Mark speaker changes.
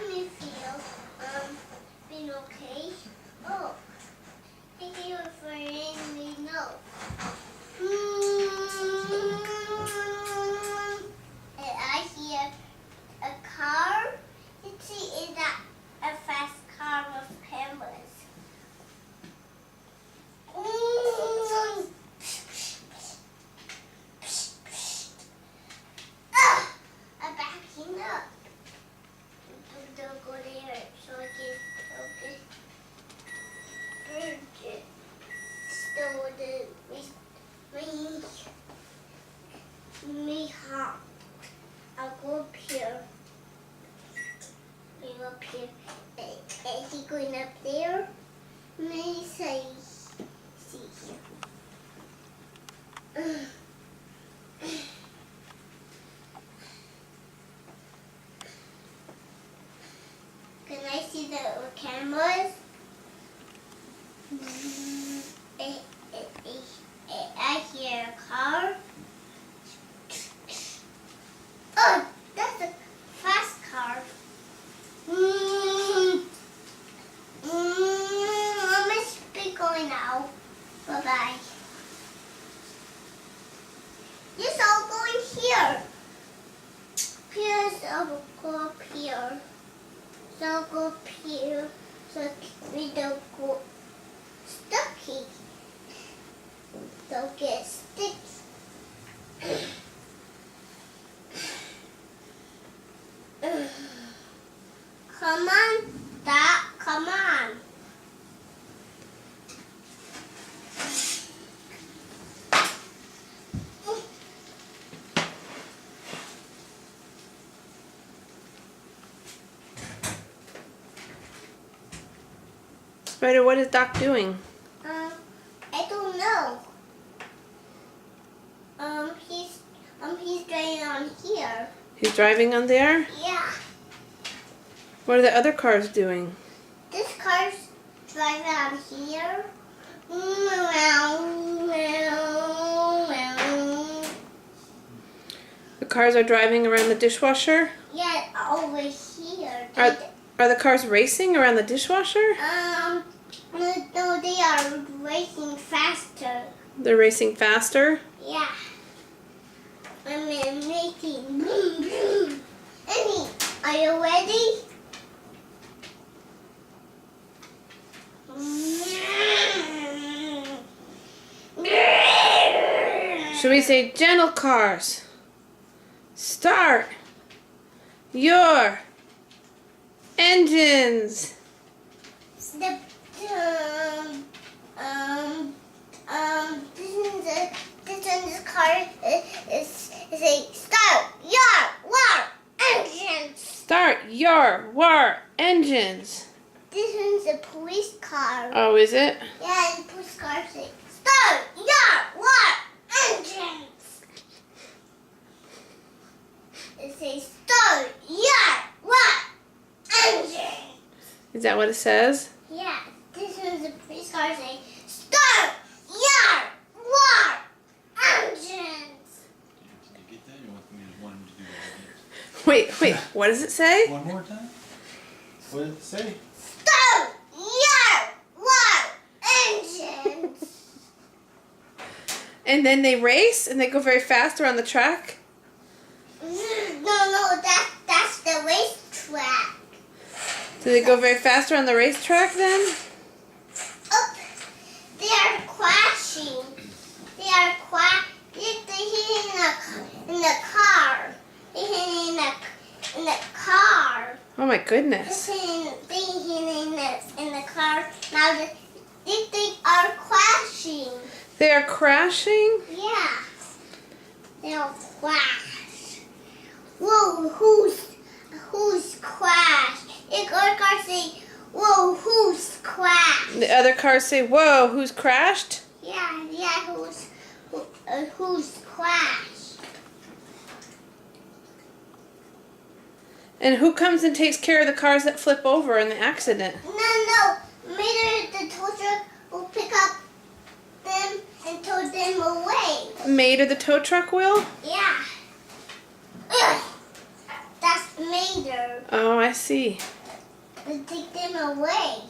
Speaker 1: me feel being okay. Oh, thank you for letting me know. And I hear a car. Is that a fast car with cameras? I'm backing up. Don't go there so I can purge it. Me hop. I'll go up here. Go up here. Is he going up there? Me say, see. Can I see the cameras? I hear a car. Oh, that's a fast car. I must be going now. Bye-bye. Yes, I'll go in here. Yes, I'll go up here. So I'll go up here so we don't go stucky. Don't get sticky. Come on, Dad, come on.
Speaker 2: Spider, what is Doc doing?
Speaker 1: I don't know. He's driving on here.
Speaker 2: He's driving on there?
Speaker 1: Yeah.
Speaker 2: What are the other cars doing?
Speaker 1: This car's driving on here.
Speaker 2: The cars are driving around the dishwasher?
Speaker 1: Yeah, over here.
Speaker 2: Are the cars racing around the dishwasher?
Speaker 1: No, they are racing faster.
Speaker 2: They're racing faster?
Speaker 1: Yeah. I'm making boom, boom. Annie, are you ready?
Speaker 2: Should we say, gentle cars, start your engines.
Speaker 1: This car is a start your war engines.
Speaker 2: Start your war engines.
Speaker 1: This one's a police car.
Speaker 2: Oh, is it?
Speaker 1: Yeah, and police car say start your war engines. It says start your war engines.
Speaker 2: Is that what it says?
Speaker 1: Yeah, this one's a police car saying start your war engines.
Speaker 3: Did you get that? You want him to do that
Speaker 2: Wait, what does it say?
Speaker 3: again? One more time? What did it say?
Speaker 1: Start your war engines.
Speaker 2: And then they race and they go very fast around the track?
Speaker 1: No, that's the racetrack.
Speaker 2: Do they go very fast around the racetrack then?
Speaker 1: Oh, they are crashing. They are They're hitting in the car. They're hitting in the car.
Speaker 2: Oh my goodness.
Speaker 1: They're hitting in the car. Now they are crashing.
Speaker 2: They are crashing?
Speaker 1: Yeah. They'll crash. Whoa, who's crashed? The other car say, whoa, who's crashed?
Speaker 2: The other cars say, whoa, who's crashed?
Speaker 1: Yeah, who's crashed?
Speaker 2: And who comes and takes care of the cars that flip over in the accident?
Speaker 1: No. Maybe the tow truck will pick up them and tow them away.
Speaker 2: Maid of the tow truck will?
Speaker 1: Yeah. Ugh. That's later.
Speaker 2: Oh, I see.
Speaker 1: And take them away.